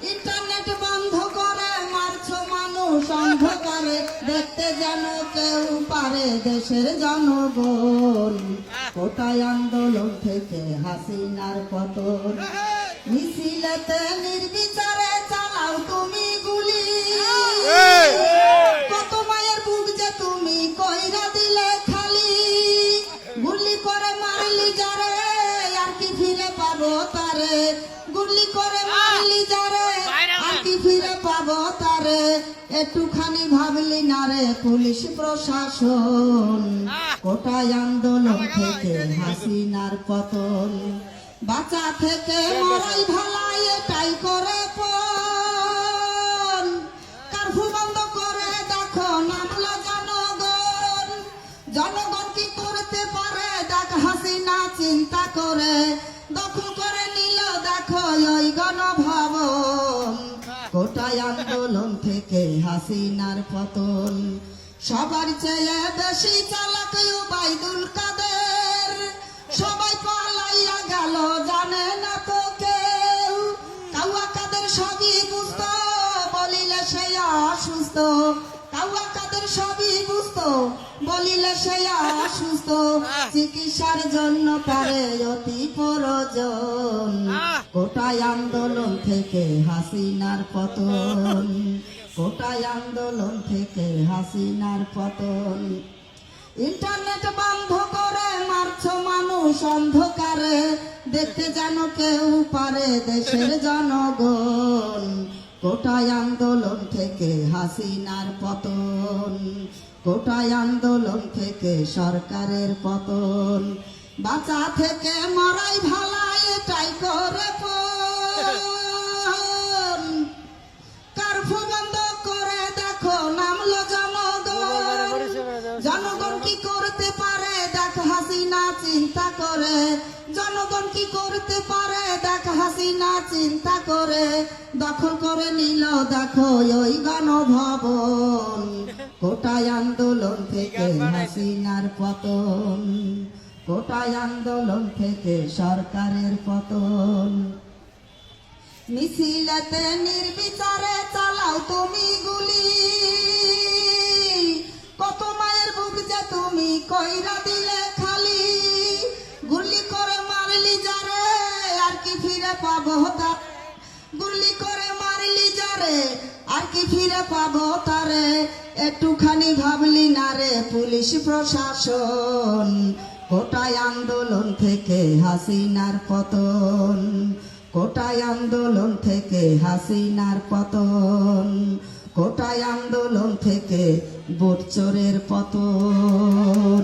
Internet বন্ধ করে মারছো মানুষ অন্ধকারে, দেখতে যেন কেউ পারে দেশের জনগণ। কোটায় আন্দোলন থেকে হাসিনার পতন, মিছিলেতে নির্বিচারে চালাও তুমি গুলি। কত মায়ের বুক যে তুমি কইরা দিলে খালি, গুলি করে মারলি যারে আর কি ফিরে পাবো তারে। গুলি করে মারলি যারে আর কি ফিরে পাবো তারে। একটুখানি ভাবলি না রে পুলিশ প্রশাসন। কোটায় আন্দোলন থেকে হাসিনার পতন, বাঁচা থেকে মরাই ভালাই এটাই করে পণ। কারফু বন্ধ করে দেখো নামলো জনগণ। জনগণ কি করতে পারে দেখ হাসিনা চিন্তা করে, দখল করে নিল দেখো ওই গণভবন। কোটায় আন্দোলন থেকে হাসিনার পতন, সবার চেয়ে বেশি চালাক ওবায়দুল কাদের। সবাই পালাইয়া গেল জানে না তো কেউ, কাউয়া কাদের সবই বুঝতো বলিলে সে অসুস্থ। কাউয়া কাদের সবই বুঝতো বলিলে সে অসুস্থ, চিকিৎসার জন্য তারে অতি প্রয়োজন। কোটায় আন্দোলন থেকে হাসিনার পতন, কোটায় আন্দোলন থেকে হাসিনার পতন। ইন্টারনেট বন্ধ করে মারছো মানুষ অন্ধকারে, দেখতে যেন কেউ পারে দেশের জনগণ। কোটায় আন্দোলন থেকে হাসিনার পতন, কোটায় আন্দোলন থেকে সরকারের পতন। বাঁচা থেকে মরাই ভালাই এটাই করে পণ। কারফু বন্ধ করে দেখো নামলো জনগণ। জনগণ কি করতে পারে দেখ হাসিনা চিন্তা করে। জনগণ কি করতে পারে দেখ হাসিনা চিন্তা করে, দখল করে নিল দেখো ওই গণভবন। কোটায় আন্দোলন থেকে হাসিনার পতন, কোটায় আন্দোলন থেকে সরকারের পতন। মিছিলেতে নির্বিচারে চালাও তুমি গুলি, কত মায়ের বুক যে তুমি কইরা দিলে খালি। গুলি করে মারলি যারে আর কি ফিরে পাবো তারে। গুলি করে মারলি যারে আর কি ফিরে পাবো তারে। একটুখানি ভাবলি না রে পুলিশ প্রশাসন। কোটায় আন্দোলন থেকে হাসিনার পতন, কোটায় আন্দোলন থেকে হাসিনার পতন। কোটায় আন্দোলন থেকে ভোট চোরের পতন।